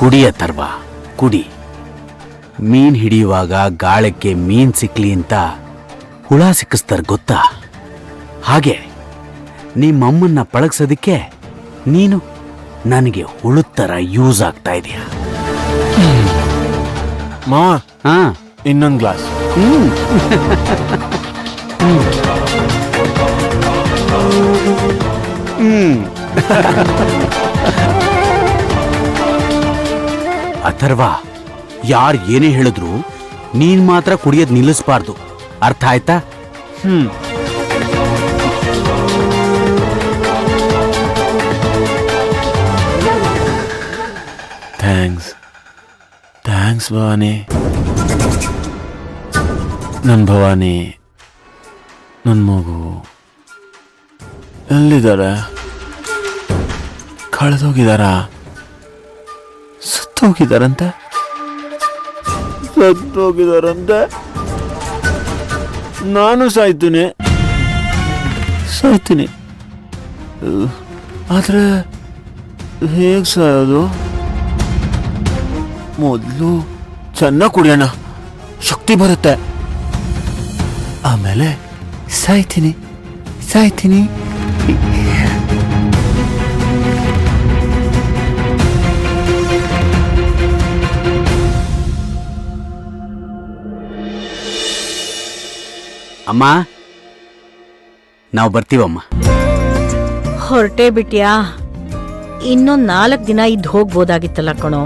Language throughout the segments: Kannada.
ಕುಡಿಯ ತರ್ವ ಕುಡಿ. ಮೀನ್ ಹಿಡಿಯುವಾಗ ಗಾಳಕ್ಕೆ ಮೀನ್ ಸಿಕ್ಲಿ ಅಂತ ಹುಳ ಸಿಕ್ಕಿಸ್ತಾರ ಗೊತ್ತಾ? ಹಾಗೆ ನಿಮ್ಮಮ್ಮನ್ನ ಪಳಗ್ಸೋದಿಕ್ಕೆ ನೀನು ನನಗೆ ಹುಳುದ ಥರ ಯೂಸ್ ಆಗ್ತಾ ಇದೆಯಾ? ಮಾವ, ಹಾ, ಇನ್ನೊಂದು ಗ್ಲಾಸ್. ಅಥರ್ವ, ಯಾರು ಏನೇ ಹೇಳಿದ್ರು ನೀನ್ ಮಾತ್ರ ಕುಡಿಯೋದ್ ನಿಲ್ಲಿಸ್ಬಾರ್ದು, ಅರ್ಥ ಆಯ್ತಾ? ಥ್ಯಾಂಕ್ಸ್ ಭವಾನಿ. ನನ್ನ ಭವಾನಿ, ನನ್ನ ಮಗು ಎಲ್ಲಿದ್ದಾರೆ? ಕಳೆದೋಗಿದಾರ? ಸತ್ತೋಗಿದಾರಂತೆ? ನಾನು ಸಾಯ್ತೀನಿ. ಆದ್ರೆ ಹೇಗೆ ಸಾಯೋದು? ಮೊದಲು ಚೆನ್ನಾಗಿ ಕುಡಿಯೋಣ, ಶಕ್ತಿ ಬರುತ್ತೆ. ಆಮೇಲೆ ಸಾಯ್ತೀನಿ. ಅಮ್ಮ, ನಾವು ಬರ್ತೀವಮ್ಮ. ಹೊರಟೇ ಬಿಟ್ಯಾ? ಇನ್ನೊಂದ್ 4 ದಿನ ಇದ್ದು ಹೋಗ್ಬೋದಾಗಿತ್ತಲ್ಲ ಕಣೋ.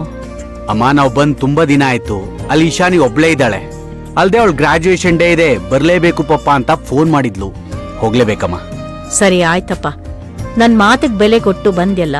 ಅಮ್ಮ, ನಾವು ಬಂದ್ ತುಂಬಾ ದಿನ ಆಯ್ತು. ಅಲ್ಲಿ ಇಶಾನಿ ಒಬ್ಳೇ ಇದ್ದಾಳೆ. ಅಲ್ದೆ ಅವಳು ಗ್ರಾಜುಯೇಷನ್ ಡೇ ಇದೆ, ಬರ್ಲೇಬೇಕು ಪಪ್ಪ ಅಂತ ಫೋನ್ ಮಾಡಿದ್ಲು. ಹೋಗ್ಲೇಬೇಕಮ್ಮ. ಸರಿ ಆಯ್ತಪ್ಪ, ನನ್ ಮಾತಿಗೆ ಬೆಲೆ ಕೊಟ್ಟು ಬಂದ್ಯಲ್ಲ,